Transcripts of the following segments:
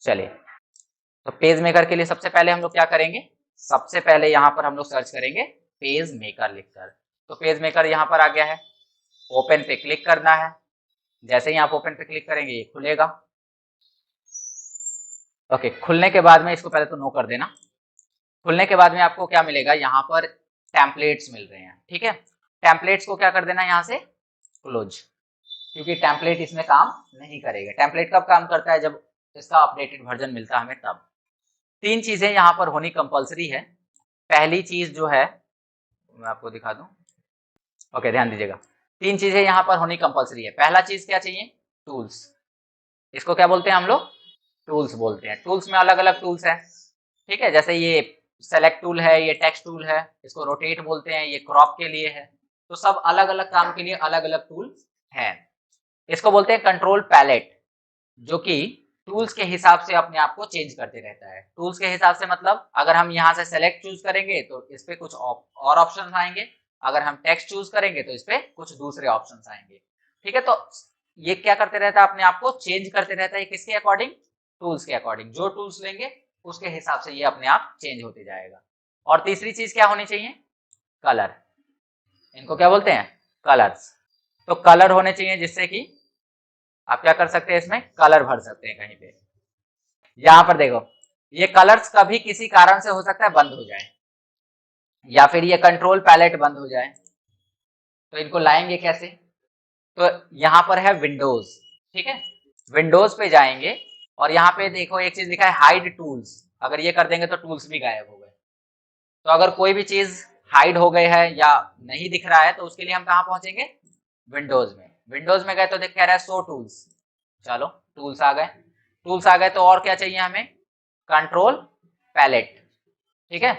चलिए, तो page maker के लिए सबसे पहले हम लोग क्या करेंगे, सबसे पहले यहाँ पर हम लोग सर्च करेंगे पेज मेकर लिखकर। तो पेज मेकर यहाँ पर आ गया है, ओपन पे क्लिक करना है। जैसे ही आप ओपन पे क्लिक करेंगे ये खुलेगा। ओके, खुलने के बाद में इसको पहले तो नो कर देना। खुलने के बाद में आपको क्या मिलेगा, यहाँ पर टेम्पलेट्स मिल रहे हैं, ठीक है। टेम्पलेट्स को क्या कर देना यहाँ से क्लोज, क्योंकि टेम्पलेट इसमें काम नहीं करेगा। टेम्पलेट कब काम करता है, जब इसका अपडेटेड वर्जन मिलता है हमें तब। तीन चीजें यहाँ पर होनी कंपलसरी है। पहली चीज जो है मैं आपको दिखा दूं, ओके ध्यान दीजिएगा, तीन चीजें यहाँ पर होनी कंपलसरी है। पहला चीज क्या चाहिए, टूल्स। इसको क्या बोलते हैं हम लोग, टूल्स बोलते हैं। टूल्स में अलग अलग टूल्स है, ठीक है। जैसे ये सेलेक्ट टूल है, ये टेक्स्ट टूल है, इसको रोटेट बोलते हैं, ये क्रॉप के लिए है। तो सब अलग अलग काम के लिए अलग अलग टूल है। इसको बोलते हैं कंट्रोल पैलेट, जो कि टूल्स के हिसाब से अपने आप को चेंज करते रहता है। टूल्स के हिसाब से मतलब अगर हम यहाँ से सेलेक्ट चूज करेंगे तो इस पे कुछ और ऑप्शन आएंगे, अगर हम टेक्स्ट चूज करेंगे तो इस पे कुछ दूसरे ऑप्शन आएंगे, ठीक है। तो ये क्या करते रहता है, अपने आप को चेंज करते रहता है। किसके अकॉर्डिंग, टूल्स के अकॉर्डिंग। जो टूल्स लेंगे उसके हिसाब से ये अपने आप चेंज होते जाएगा। और तीसरी चीज क्या होनी चाहिए, कलर। इनको क्या बोलते हैं, कलर्स। तो कलर होने चाहिए जिससे कि आप क्या कर सकते हैं, इसमें कलर भर सकते हैं कहीं पे। यहां पर देखो, ये कलर्स कभी किसी कारण से हो सकता है बंद हो जाए, या फिर ये कंट्रोल पैलेट बंद हो जाए। तो इनको लाएंगे कैसे, तो यहां पर है विंडोज, ठीक है। विंडोज पे जाएंगे और यहाँ पे देखो एक चीज लिखा है हाइड टूल्स। अगर ये कर देंगे तो टूल्स भी गायब हो गए। तो अगर कोई भी चीज हाइड हो गई है या नहीं दिख रहा है तो उसके लिए हम कहाँ पहुंचेंगे, विंडोज में। विंडोज में गए तो देख कह रहा है शो टूल्स। चलो टूल्स आ गए, टूल्स आ गए तो और क्या चाहिए हमें, कंट्रोल पैलेट, ठीक है।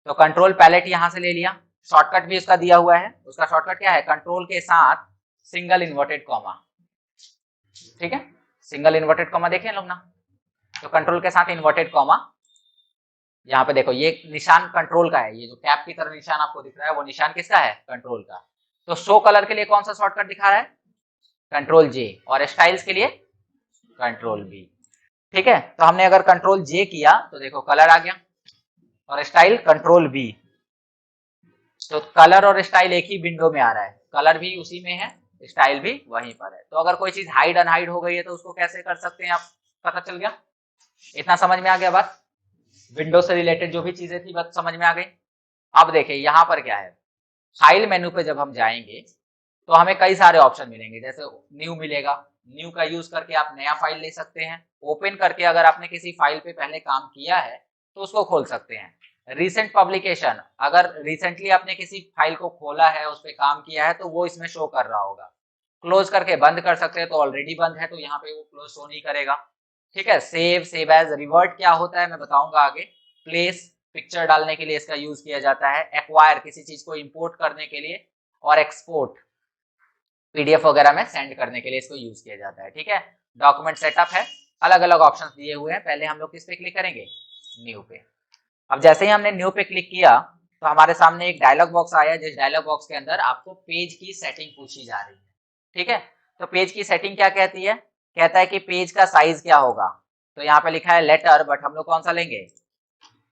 तो कंट्रोल पैलेट यहां से ले लिया। शॉर्टकट भी उसका दिया हुआ है, उसका शॉर्टकट क्या है, कंट्रोल के साथ सिंगल इन्वर्टेड कॉमा, ठीक है। सिंगल इन्वर्टेड कॉमा देखें लोग ना, तो कंट्रोल के साथ इन्वर्टेड कॉमा। यहाँ पे देखो ये निशान कंट्रोल का है, ये जो टैब की तरह निशान आपको दिख रहा है वो निशान किसका है, कंट्रोल का। तो शो कलर के लिए कौन सा शॉर्टकट दिखा रहा है, कंट्रोल जे, और स्टाइल्स के लिए कंट्रोल बी, ठीक है। तो हमने अगर कंट्रोल जे किया तो देखो कलर आ गया, और स्टाइल कंट्रोल बी। तो कलर और स्टाइल एक ही विंडो में आ रहा है, कलर भी उसी में है, स्टाइल भी वहीं पर है। तो अगर कोई चीज हाइड अनहाइड हो गई है तो उसको कैसे कर सकते हैं आप, पता चल गया। इतना समझ में आ गया बात, विंडो से रिलेटेड जो भी चीजें थी बात समझ में आ गई। अब देखिए यहाँ पर क्या है, फाइल मेनू पे जब हम जाएंगे तो हमें कई सारे ऑप्शन मिलेंगे। जैसे न्यू मिलेगा, न्यू का यूज करके आप नया फाइल ले सकते हैं। ओपन करके अगर आपने किसी फाइल पे पहले काम किया है तो उसको खोल सकते हैं। रिसेंट पब्लिकेशन, अगर रिसेंटली आपने किसी फाइल को खोला है, उस पर काम किया है तो वो इसमें शो कर रहा होगा। क्लोज करके बंद कर सकते हैं, तो ऑलरेडी बंद है तो यहाँ पे वो क्लोज शो नहीं करेगा, ठीक है। सेव, सेव एज, रिवर्ट क्या होता है मैं बताऊंगा आगे। प्लेस, पिक्चर डालने के लिए इसका यूज किया जाता है। एक्वायर, किसी चीज को इंपोर्ट करने के लिए। और एक्सपोर्ट, पीडीएफ वगैरह में सेंड करने के लिए इसको यूज किया जाता है, ठीक है। डॉक्यूमेंट सेटअप है, अलग अलग ऑप्शंस दिए हुए हैं। पहले हम लोग किस पे क्लिक करेंगे, न्यू पे। अब जैसे ही हमने न्यू पे क्लिक किया तो हमारे सामने एक डायलॉग बॉक्स आया, जिस डायलॉग बॉक्स के अंदर आपको पेज की सेटिंग पूछी जा रही है, ठीक है। तो पेज की सेटिंग क्या कहती है, कहता है कि पेज का साइज क्या होगा। तो यहाँ पे लिखा है लेटर, बट हम लोग कौन सा लेंगे,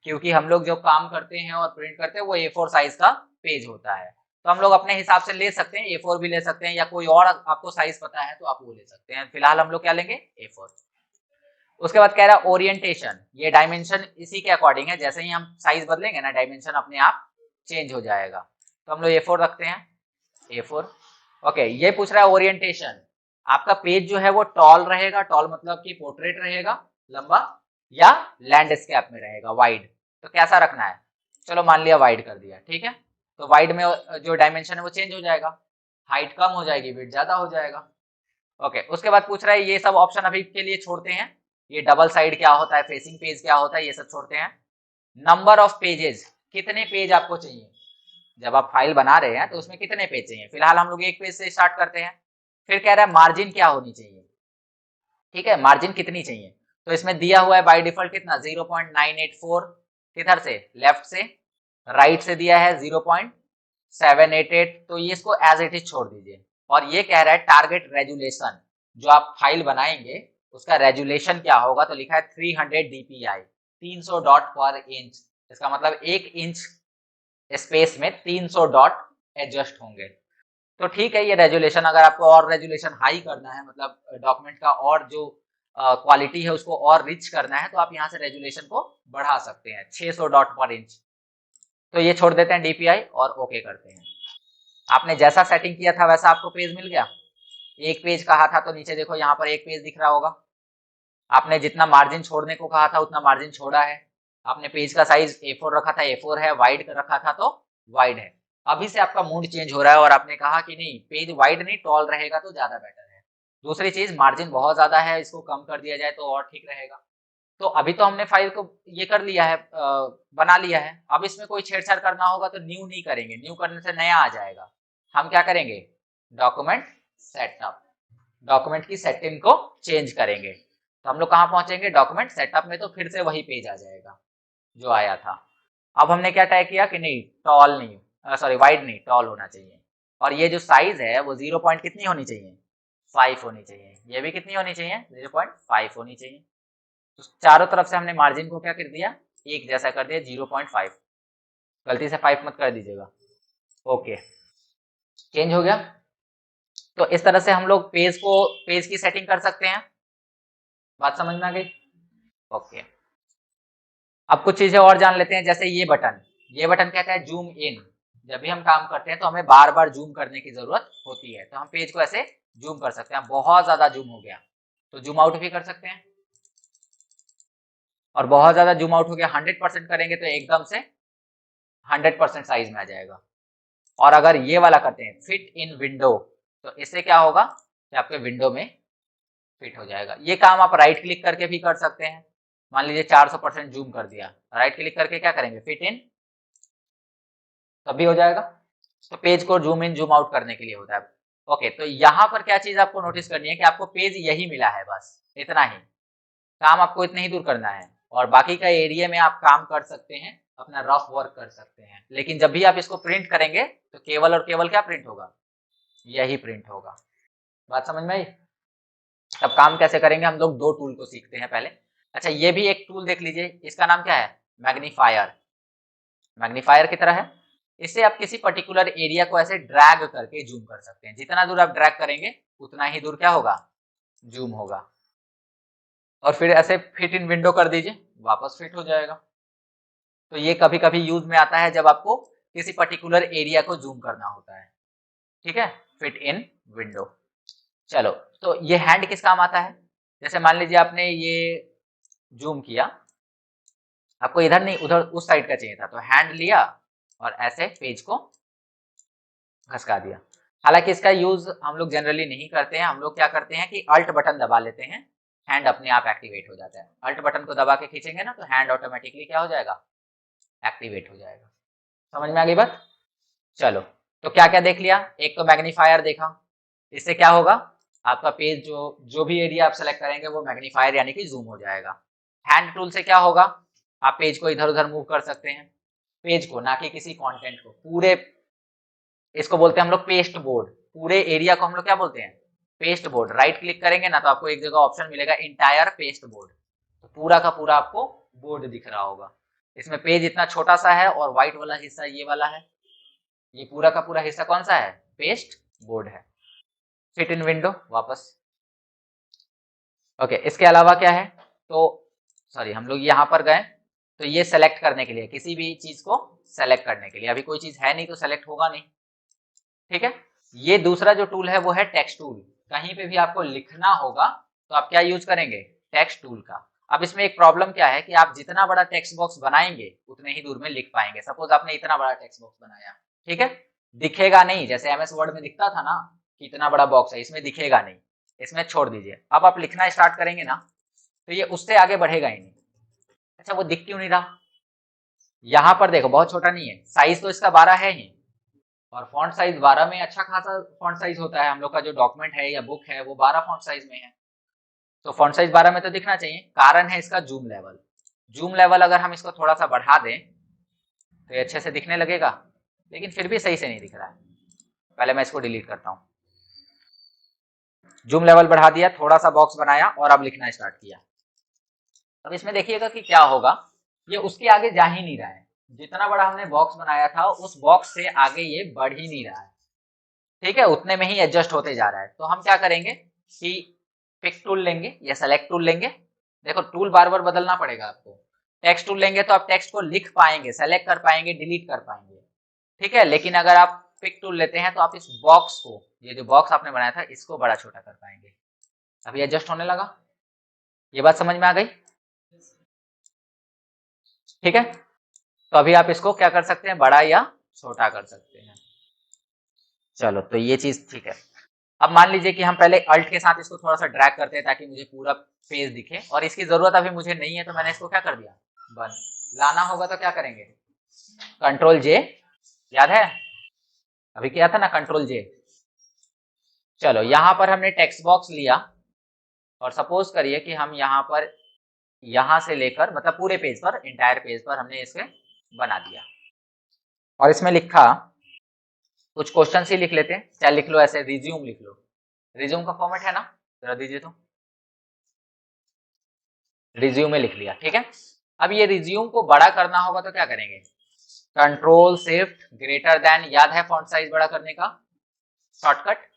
क्योंकि हम लोग जो काम करते हैं और प्रिंट करते हैं वो A4 साइज का पेज होता है। तो हम लोग अपने हिसाब से ले सकते हैं, A4 भी ले सकते हैं, या कोई और आपको साइज पता है तो आप वो ले सकते हैं। फिलहाल हम लोग क्या लेंगे, A4। उसके बाद कह रहा है ओरिएंटेशन, ये डायमेंशन इसी के अकॉर्डिंग है। जैसे ही हम साइज बदलेंगे ना, डायमेंशन अपने आप चेंज हो जाएगा। तो हम लोग A4 रखते हैं, A4। ओके, ये पूछ रहा है ओरिएंटेशन, आपका पेज जो है वो टॉल रहेगा, टॉल मतलब कि पोर्ट्रेट रहेगा लंबा, या लैंडस्केप में रहेगा वाइड। तो कैसा रखना है, चलो मान लिया वाइड कर दिया, ठीक है। तो वाइड में जो डायमेंशन है वो चेंज हो जाएगा, हाइट कम हो जाएगी, विड्थ ज्यादा हो जाएगा। ओके, उसके बाद पूछ रहा है, ये सब ऑप्शन अभी के लिए छोड़ते हैं। ये डबल साइड क्या होता है, फेसिंग पेज क्या होता है, ये सब छोड़ते हैं। नंबर ऑफ पेजेस, कितने पेज आपको चाहिए, जब आप फाइल बना रहे हैं तो उसमें कितने पेज चाहिए। फिलहाल हम लोग एक पेज से स्टार्ट करते हैं। फिर कह रहा है मार्जिन क्या होनी चाहिए, ठीक है, मार्जिन कितनी चाहिए। तो इसमें दिया हुआ है बाय डिफॉल्ट कितना, 0.984, किधर से, लेफ्ट से। राइट से दिया है 0.788, तो ये इसको एज इट इज छोड़ दीजिए। और ये कह रहा है टारगेट रेजुलेशन, जो आप फाइल बनाएंगे उसका रेजुलेशन क्या होगा, तो लिखा है 300 dpi, 300 डॉट पर इंच। इसका मतलब 1 इंच स्पेस में 300 डॉट एडजस्ट होंगे। तो ठीक है, ये रेजुलेशन, अगर आपको और रेजुलेशन हाई करना है, मतलब डॉक्यूमेंट का और जो क्वालिटी है उसको और रिच करना है, तो आप यहाँ से रेजुलेशन को बढ़ा सकते हैं 600 डॉट पर इंच। तो ये छोड़ देते हैं डीपीआई और ओके करते हैं। आपने जैसा सेटिंग किया था वैसा आपको पेज मिल गया। एक पेज कहा था तो नीचे देखो यहाँ पर एक पेज दिख रहा होगा। आपने जितना मार्जिन छोड़ने को कहा था उतना मार्जिन छोड़ा है। आपने पेज का साइज A4 रखा था, A4 है, वाइड रखा था तो वाइड है। अभी से आपका मूड चेंज हो रहा है और आपने कहा कि नहीं, पेज वाइड नहीं टॉल रहेगा तो ज्यादा बेटर है। दूसरी चीज, मार्जिन बहुत ज्यादा है, इसको कम कर दिया जाए तो और ठीक रहेगा। तो अभी तो हमने फाइल को ये कर लिया है, बना लिया है। अब इसमें कोई छेड़छाड़ करना होगा तो न्यू नहीं करेंगे, न्यू करने से नया आ जाएगा। हम क्या करेंगे, डॉक्यूमेंट सेटअप, डॉक्यूमेंट की सेटिंग को चेंज करेंगे। तो हम लोग कहाँ पहुंचेंगे, डॉक्यूमेंट सेटअप में, तो फिर से वही पेज आ जाएगा जो आया था। अब हमने क्या तय किया कि नहीं, टॉल नहीं, सॉरी वाइड नहीं, टॉल होना चाहिए। और ये जो साइज है वो 0 पॉइंट कितनी होनी चाहिए, 5 होनी चाहिए। ये भी कितनी होनी चाहिए, 0.5 होनी चाहिए। तो चारों तरफ से हमने मार्जिन को क्या कर दिया, एक जैसा कर दिया, 0.5। गलती से 5 मत कर दीजिएगा। ओके, चेंज हो गया। तो इस तरह से हम लोग पेज की सेटिंग कर सकते हैं। बात समझ में आ गई। ओके, अब कुछ चीजें और जान लेते हैं, जैसे ये बटन, ये बटन कहता है जूम इन। जब भी हम काम करते हैं तो हमें बार बार जूम करने की जरूरत होती है, तो हम पेज को ऐसे जूम कर सकते हैं। बहुत ज्यादा जूम हो गया तो जूम आउट भी कर सकते हैं, और बहुत ज्यादा जूम आउट हो गया 100% करेंगे तो एकदम से 100% साइज में आ जाएगा। और अगर ये वाला करते हैं फिट इन विंडो, तो इससे क्या होगा कि आपके विंडो में फिट हो जाएगा। ये काम आप राइट क्लिक करके भी कर सकते हैं। मान लीजिए 400% जूम कर दिया, राइट क्लिक करके क्या करेंगे, फिट इन, तब भी हो जाएगा। तो पेज को जूम इन जूम आउट करने के लिए होता है। ओके, तो यहाँ पर क्या चीज आपको नोटिस करनी है कि आपको पेज यही मिला है, बस इतना ही काम आपको इतना ही दूर करना है, और बाकी का एरिया में आप काम कर सकते हैं, अपना रफ वर्क कर सकते हैं। लेकिन जब भी आप इसको प्रिंट करेंगे तो केवल और केवल क्या प्रिंट होगा, यही प्रिंट होगा। बात समझ में आई। अब काम कैसे करेंगे, हम लोग दो टूल को सीखते हैं पहले। अच्छा, ये भी एक टूल देख लीजिए, इसका नाम क्या है, मैग्नीफायर। मैग्नीफायर की तरह है। इससे आप किसी पर्टिकुलर एरिया को ऐसे ड्रैग करके जूम कर सकते हैं। जितना दूर आप ड्रैग करेंगे उतना ही दूर क्या होगा, जूम होगा। और फिर ऐसे फिट इन विंडो कर दीजिए, वापस फिट हो जाएगा। तो ये कभी कभी यूज में आता है जब आपको किसी पर्टिकुलर एरिया को जूम करना होता है। ठीक है, फिट इन विंडो। चलो, तो ये हैंड किस काम आता है, जैसे मान लीजिए आपने ये जूम किया, आपको इधर नहीं उधर उस साइड का चाहिए था, तो हैंड लिया और ऐसे पेज को घसका दिया। हालांकि इसका यूज हम लोग जनरली नहीं करते हैं। हम लोग क्या करते हैं कि अल्ट बटन दबा लेते हैं, हैंड अपने आप एक्टिवेट हो जाता है। अल्ट बटन को दबा के खींचेंगे ना तो हैंड ऑटोमेटिकली क्या हो जाएगा, एक्टिवेट हो जाएगा। समझ में आ गई बात। चलो, तो क्या क्या देख लिया, एक तो मैग्नीफायर देखा, इससे क्या होगा, आपका पेज जो जो भी एरिया आप सेलेक्ट करेंगे वो मैग्नीफायर यानी कि जूम हो जाएगा। हैंड टूल से क्या होगा, आप पेज को इधर उधर मूव कर सकते हैं, पेज को ना कि किसी कंटेंट को, पूरे, इसको बोलते हैं हम लोग पेस्ट बोर्ड। पूरे एरिया को हम लोग क्या बोलते हैं, पेस्ट बोर्ड। राइट क्लिक करेंगे ना तो आपको एक जगह ऑप्शन मिलेगा इंटायर पेस्ट बोर्ड, तो पूरा का पूरा आपको बोर्ड दिख रहा होगा। इसमें पेज इतना छोटा सा है और व्हाइट वाला हिस्सा ये वाला है, ये पूरा का पूरा हिस्सा कौन सा है, पेस्ट बोर्ड है। फिट इन विंडो वापस। ओके, इसके अलावा क्या है, तो सॉरी हम लोग यहाँ पर गए, तो ये सेलेक्ट करने के लिए, किसी भी चीज को सेलेक्ट करने के लिए, अभी कोई चीज है नहीं तो सेलेक्ट होगा नहीं। ठीक है, ये दूसरा जो टूल है वो है टेक्स्ट टूल। कहीं पे भी आपको लिखना होगा तो आप क्या यूज करेंगे, टेक्स्ट टूल का। अब इसमें एक प्रॉब्लम क्या है कि आप जितना बड़ा टेक्स्ट बॉक्स बनाएंगे उतने ही दूर में लिख पाएंगे। सपोज आपने इतना बड़ा टेक्स्ट बॉक्स बनाया, ठीक है, दिखेगा नहीं, जैसे एमएस वर्ड में दिखता था ना कि इतना बड़ा बॉक्स है, इसमें दिखेगा नहीं, इसमें छोड़ दीजिए। अब आप लिखना स्टार्ट करेंगे ना तो ये उससे आगे बढ़ेगा ही नहीं। अच्छा, वो दिख क्यों नहीं रहा, यहाँ पर देखो बहुत छोटा नहीं है, साइज तो इसका 12 है ही, और फॉन्ट साइज 12 में अच्छा खासा फॉन्ट साइज होता है। हम लोग का जो डॉक्यूमेंट है या बुक है वो 12 फॉन्ट साइज में है, तो फॉन्ट साइज 12 में तो दिखना चाहिए। कारण है इसका जूम लेवल। जूम लेवल अगर हम इसको थोड़ा सा बढ़ा दें तो ये अच्छे से दिखने लगेगा, लेकिन फिर भी सही से नहीं दिख रहा है। पहले मैं इसको डिलीट करता हूँ। जूम लेवल बढ़ा दिया, थोड़ा सा बॉक्स बनाया और अब लिखना स्टार्ट किया। अब इसमें देखिएगा कि क्या होगा, ये उसके आगे जा ही नहीं रहा है। जितना बड़ा हमने बॉक्स बनाया था उस बॉक्स से आगे ये बढ़ ही नहीं रहा है, ठीक है, उतने में ही एडजस्ट होते जा रहा है। तो हम क्या करेंगे कि पिक टूल लेंगे या सेलेक्ट टूल लेंगे। देखो टूल बार बार बदलना पड़ेगा आपको। टेक्स्ट टूल लेंगे तो आप टेक्स्ट को लिख पाएंगे, सेलेक्ट कर पाएंगे, डिलीट कर पाएंगे, ठीक है। लेकिन अगर आप पिक टूल लेते हैं तो आप इस बॉक्स को, ये जो बॉक्स आपने बनाया था इसको बड़ा छोटा कर पाएंगे। अभी एडजस्ट होने लगा, ये बात समझ में आ गई, ठीक है। तो अभी आप इसको क्या कर सकते हैं, बड़ा या छोटा कर सकते हैं। चलो तो ये चीज ठीक है। अब मान लीजिए कि हम पहले अल्ट के साथ इसको थोड़ा सा ड्रैग करते हैं ताकि मुझे पूरा पेज दिखे, और इसकी जरूरत अभी मुझे नहीं है तो मैंने इसको क्या कर दिया, बंद। लाना होगा तो क्या करेंगे, कंट्रोल जे, याद है अभी किया था ना, कंट्रोल जे। चलो यहां पर हमने टेक्स्ट बॉक्स लिया और सपोज करिए कि हम यहां पर, यहां से लेकर मतलब पूरे पेज पर, इंटायर पेज पर हमने इसे बना दिया और इसमें लिखा, कुछ क्वेश्चन ही लिख लेते हैं। चाहे लिख लो ऐसे, रिज्यूम लिख लो। रिज्यूम का फॉर्मेट है ना, जरा दीजिए तो, रिज्यूम में लिख लिया, ठीक है। अब ये रिज्यूम को बड़ा करना होगा तो क्या करेंगे, कंट्रोल शिफ्ट ग्रेटर देन, याद है फॉन्ट साइज बड़ा करने का शॉर्टकट,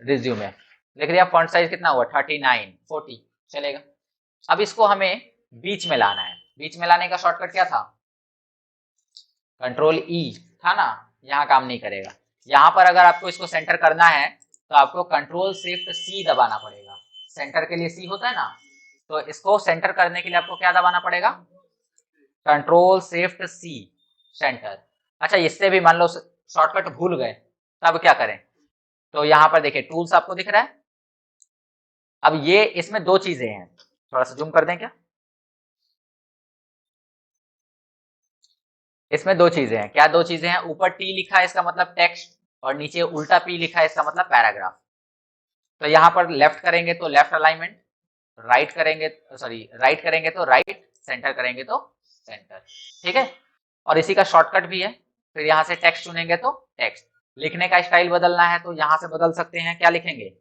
रिज्यूम में लिख लिया। फॉन्ट साइज कितना हुआ, 39 40 चलेगा। अब इसको हमें बीच में लाना है। बीच में लाने का शॉर्टकट क्या था, कंट्रोल ई था ना, यहाँ काम नहीं करेगा। यहाँ पर अगर आपको इसको सेंटर करना है तो आपको कंट्रोल शिफ्ट सी दबाना पड़ेगा। सेंटर के लिए सी होता है ना, तो इसको सेंटर करने के लिए आपको क्या दबाना पड़ेगा, कंट्रोल शिफ्ट सी, सेंटर। अच्छा इससे भी मान लो शॉर्टकट भूल गए तब क्या करें, तो यहाँ पर देखिए टूल्स आपको दिख रहा है। अब ये इसमें दो चीजें हैं, थोड़ा सा जूम कर दें क्या, इसमें दो चीजें हैं। क्या दो चीजें हैं, ऊपर टी लिखा है इसका मतलब टेक्स्ट, और नीचे उल्टा पी लिखा है इसका मतलब पैराग्राफ। तो यहाँ पर लेफ्ट करेंगे तो लेफ्ट अलाइनमेंट, राइट करेंगे, सॉरी राइट करेंगे तो राइट, सेंटर करेंगे तो सेंटर, ठीक है। और इसी का शॉर्टकट भी है। फिर यहाँ से टेक्स्ट चुनेंगे तो टेक्स्ट, लिखने का स्टाइल बदलना है तो यहाँ से बदल सकते हैं। क्या लिखेंगे,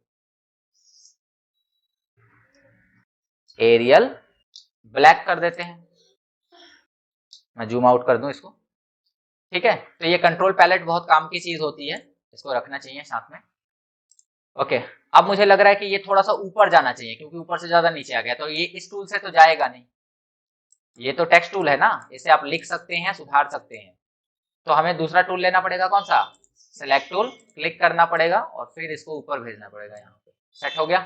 एरियल ब्लैक कर देते हैं। मैं जूम आउट कर दूं इसको, ठीक है। तो ये कंट्रोल पैलेट बहुत काम की चीज होती है, इसको रखना चाहिए साथ में। ओके, अब मुझे लग रहा है कि ये थोड़ा सा ऊपर जाना चाहिए क्योंकि ऊपर से ज्यादा नीचे आ गया, तो ये इस टूल से तो जाएगा नहीं। ये तो टेक्स्ट टूल है ना, इसे आप लिख सकते हैं, सुधार सकते हैं। तो हमें दूसरा टूल लेना पड़ेगा, कौन सा, सिलेक्ट टूल, क्लिक करना पड़ेगा और फिर इसको ऊपर भेजना पड़ेगा। यहाँ पे सेट हो गया,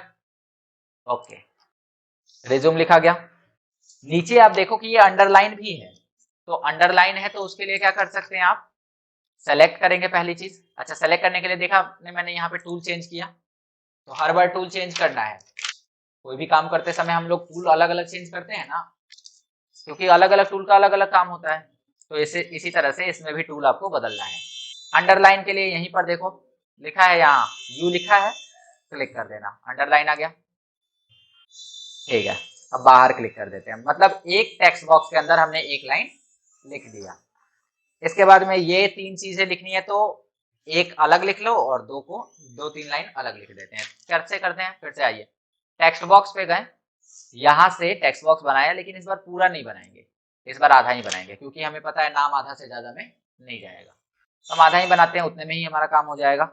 ओके, रिज्यूम लिखा गया। नीचे आप देखो कि ये अंडरलाइन भी है, तो अंडरलाइन है तो उसके लिए क्या कर सकते हैं आप, सेलेक्ट करेंगे पहली चीज। अच्छा सेलेक्ट करने के लिए देखा आपने, मैंने यहाँ पे टूल चेंज किया, तो हर बार टूल चेंज करना है। कोई भी काम करते समय हम लोग टूल अलग अलग चेंज करते हैं ना, क्योंकि अलग अलग टूल का अलग अलग काम होता है। तो इसे इसी तरह से इसमें भी टूल आपको बदलना है। अंडरलाइन के लिए यहीं पर देखो लिखा है, यहाँ यू लिखा है, क्लिक कर देना, अंडरलाइन आ गया, ठीक है। अब बाहर क्लिक कर देते हैं, मतलब एक टेक्स्ट बॉक्स के अंदर हमने एक लाइन लिख दिया। इसके बाद में ये तीन चीजें लिखनी है तो एक अलग लिख लो और दो को, दो तीन लाइन अलग लिख देते हैं। कैसे करते हैं, फिर से आइए, टेक्स्ट बॉक्स पे गए, यहां से टेक्स्ट बॉक्स बनाया, लेकिन इस बार पूरा नहीं बनाएंगे, इस बार आधा ही बनाएंगे क्योंकि हमें पता है नाम आधा से ज्यादा में नहीं जाएगा। तो हम आधा ही बनाते हैं, उतने में ही हमारा काम हो जाएगा।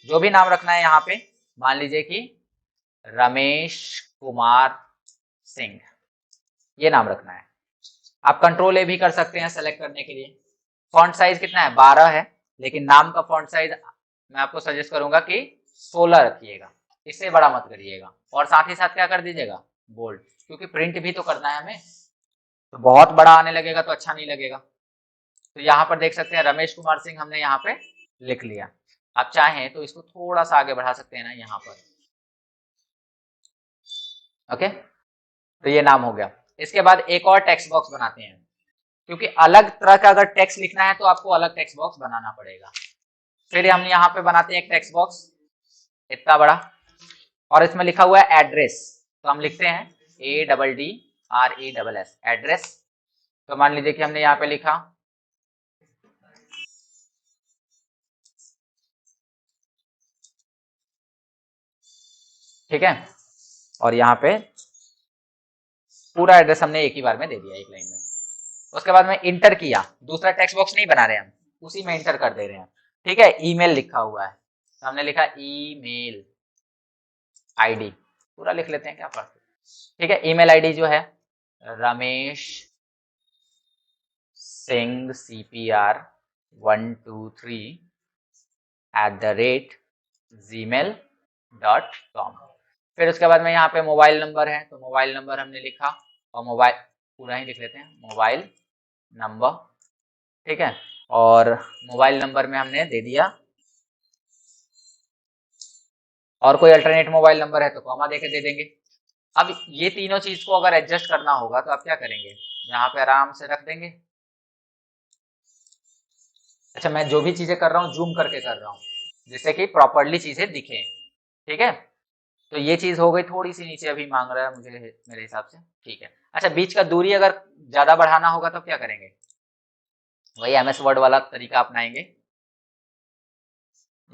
जो भी नाम रखना है यहाँ पे, मान लीजिए कि रमेश कुमार सिंह, ये नाम रखना है। आप कंट्रोल ए भी कर सकते हैं सेलेक्ट करने के लिए। फॉन्ट साइज कितना है, 12 है, लेकिन नाम का फॉन्ट साइज मैं आपको सजेस्ट करूंगा कि 16 रखिएगा, इससे बड़ा मत करिएगा। और साथ ही साथ क्या कर दीजिएगा, बोल्ड, क्योंकि प्रिंट भी तो करना है हमें, तो बहुत बड़ा आने लगेगा तो अच्छा नहीं लगेगा। तो यहाँ पर देख सकते हैं रमेश कुमार सिंह हमने यहाँ पे लिख लिया। आप चाहें तो इसको थोड़ा सा आगे बढ़ा सकते हैं ना यहाँ पर, ओके। तो ये नाम हो गया। इसके बाद एक और टेक्स्ट बॉक्स बनाते हैं, क्योंकि अलग तरह का अगर टेक्स्ट लिखना है तो आपको अलग टेक्स्ट बॉक्स बनाना पड़ेगा। फिर हम यहाँ पे बनाते हैं एक टेक्स्ट बॉक्स इतना बड़ा, और इसमें लिखा हुआ है एड्रेस, तो हम लिखते हैं ADDRESS, एड्रेस। तो मान लीजिए कि हमने यहाँ पे लिखा ठीक है, और यहाँ पे पूरा एड्रेस हमने एक ही बार में दे दिया, एक लाइन में। उसके बाद में इंटर किया, दूसरा टेक्स्ट बॉक्स नहीं बना रहे हम, उसी में इंटर कर दे रहे हैं। ठीक है, ईमेल लिखा हुआ है तो हमने लिखा ईमेल आईडी, पूरा लिख लेते हैं, क्या फर्क है। ठीक है, ईमेल आईडी जो है रमेश सिंह CPR123@gmail.com। फिर उसके बाद में यहाँ पे मोबाइल नंबर है तो मोबाइल नंबर हमने लिखा, और मोबाइल पूरा ही लिख लेते हैं, मोबाइल नंबर। ठीक है, और मोबाइल नंबर में हमने दे दिया, और कोई अल्टरनेट मोबाइल नंबर है तो कॉमा देके दे देंगे। अब ये तीनों चीज को अगर एडजस्ट करना होगा तो आप क्या करेंगे, यहाँ पे आराम से रख देंगे। अच्छा, मैं जो भी चीजें कर रहा हूँ जूम करके कर रहा हूँ जिससे कि प्रॉपरली चीजें दिखे। ठीक है, तो ये चीज हो गई, थोड़ी सी नीचे अभी मांग रहा है मुझे मेरे हिसाब से। ठीक है, अच्छा, बीच का दूरी अगर ज्यादा बढ़ाना होगा तो क्या करेंगे, वही MS वर्ड वाला तरीका अपनाएंगे।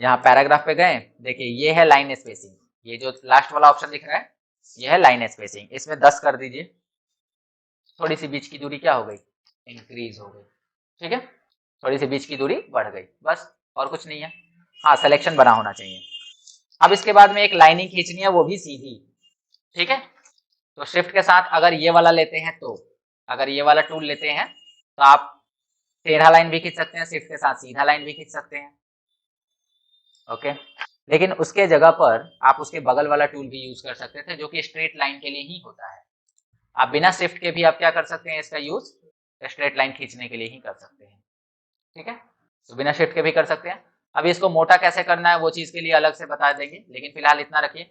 यहाँ पैराग्राफ पे गए, देखिए ये है लाइन स्पेसिंग, ये जो लास्ट वाला ऑप्शन दिख रहा है ये है लाइन स्पेसिंग, इसमें 10 कर दीजिए, थोड़ी सी बीच की दूरी क्या हो गई, इंक्रीज हो गई। ठीक है, थोड़ी सी बीच की दूरी बढ़ गई, बस, और कुछ नहीं है। हाँ, सिलेक्शन बना होना चाहिए। अब इसके बाद में एक लाइनिंग खींचनी है, वो भी सीधी। ठीक है, तो शिफ्ट के साथ अगर ये वाला लेते हैं तो, अगर ये वाला टूल लेते हैं तो आप टेढ़ा लाइन भी खींच सकते हैं, शिफ्ट के साथ सीधा लाइन भी खींच सकते हैं। ओके, लेकिन उसके जगह पर आप उसके बगल वाला टूल भी यूज कर सकते थे जो कि स्ट्रेट लाइन के लिए ही होता है। आप बिना शिफ्ट के भी आप क्या कर सकते हैं, इसका यूज स्ट्रेट लाइन खींचने के लिए ही कर सकते हैं। ठीक है, तो बिना शिफ्ट के भी कर सकते हैं। अभी इसको मोटा कैसे करना है वो चीज के लिए अलग से बता देंगे, लेकिन फिलहाल इतना रखिए।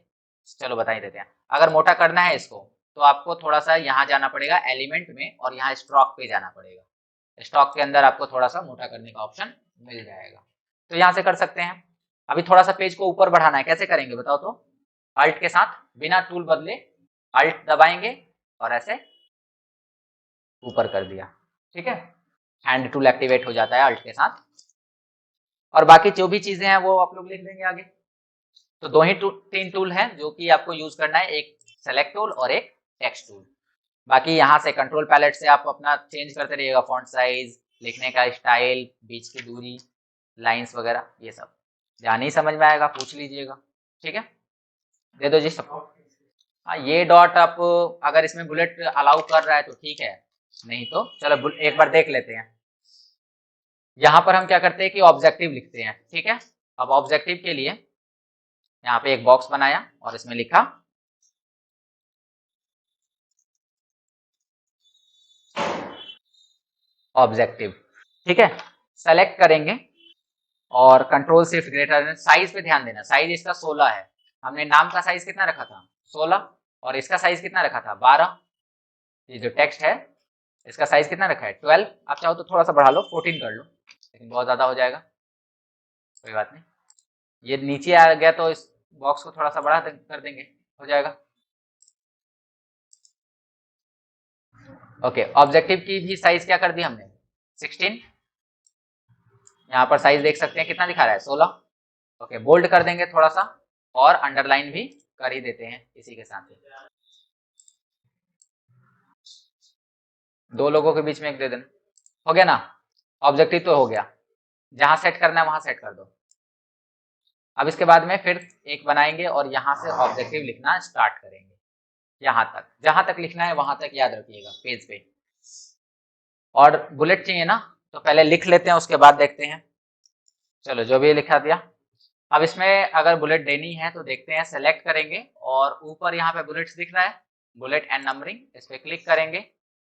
चलो बता ही देते हैं। अगर मोटा करना है इसको तो आपको थोड़ा सा यहाँ जाना पड़ेगा एलिमेंट में, और यहाँ स्ट्रोक पे जाना पड़ेगा। स्टॉक के अंदर आपको थोड़ा सा मोटा करने का ऑप्शन मिल जाएगा, तो यहाँ से कर सकते हैं। अभी थोड़ा सा पेज को ऊपर बढ़ाना है, कैसे करेंगे बताओ तो। अल्ट के साथ बिना टूल बदले अल्ट दबाएंगे और ऐसे ऊपर कर दिया। ठीक है, हैंड टूल एक्टिवेट हो जाता है अल्ट के साथ, और बाकी जो भी चीजें हैं वो आप लोग लिख देंगे आगे। तो दो ही तीन टूल हैं जो कि आपको यूज करना है, एक सेलेक्ट टूल और एक टेक्स्ट टूल। बाकी यहाँ से कंट्रोल पैलेट से आप अपना चेंज करते रहिएगा, फॉन्ट साइज, लिखने का स्टाइल, बीच की दूरी, लाइंस वगैरह, ये सब जहाँ नहीं समझ में आएगा पूछ लीजिएगा। ठीक है, दे दो जी सबको। हाँ, ये डॉट आप अगर इसमें बुलेट अलाउ कर रहा है तो ठीक है, नहीं तो चलो एक बार देख लेते हैं। यहाँ पर हम क्या करते हैं कि ऑब्जेक्टिव लिखते हैं। ठीक है, अब ऑब्जेक्टिव के लिए यहाँ पे एक बॉक्स बनाया और इसमें लिखा ऑब्जेक्टिव। ठीक है, सेलेक्ट करेंगे और कंट्रोल शिफ्ट ग्रेटर, साइज पे ध्यान देना, साइज इसका 16 है। हमने नाम का साइज कितना रखा था, 16, और इसका साइज कितना रखा था, 12। ये जो टेक्स्ट है इसका साइज कितना रखा है, 12। आप चाहो तो थोड़ा सा बढ़ा लो, 14 कर लो, लेकिन बहुत ज्यादा हो जाएगा, कोई बात नहीं। ये नीचे आ गया तो इस बॉक्स को थोड़ा सा बड़ा कर देंगे, हो जाएगा। ओके, ऑब्जेक्टिव की भी साइज क्या कर दी हमने, 16। यहाँ पर साइज देख सकते हैं कितना दिखा रहा है, 16। ओके, बोल्ड कर देंगे थोड़ा सा, और अंडरलाइन भी कर ही देते हैं इसी के साथ ही। दो लोगों के बीच में एक दे देना, हो गया ना। ऑब्जेक्टिव तो हो गया, जहां सेट करना है वहां सेट कर दो। अब इसके बाद में फिर एक बनाएंगे और यहाँ से ऑब्जेक्टिव लिखना स्टार्ट करेंगे, यहाँ तक, जहां तक लिखना है वहां तक याद रखिएगा पेज पे। और बुलेट चाहिए ना, तो पहले लिख लेते हैं उसके बाद देखते हैं। चलो, जो भी लिखा दिया। अब इसमें अगर बुलेट देनी है तो देखते हैं, सेलेक्ट करेंगे और ऊपर यहाँ पे बुलेट्स दिख रहा है, बुलेट एंड नंबरिंग, इस पे क्लिक करेंगे।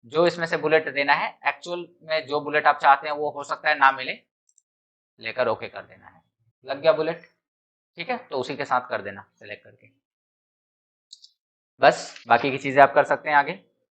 जो इसमें से बुलेट देना है, एक्चुअल में जो बुलेट आप चाहते हैं वो हो सकता है ना मिले, लेकर ओके कर देना है। लग गया बुलेट, ठीक है, तो उसी के साथ कर देना सेलेक्ट करके, बस बाकी की चीजें आप कर सकते हैं आगे।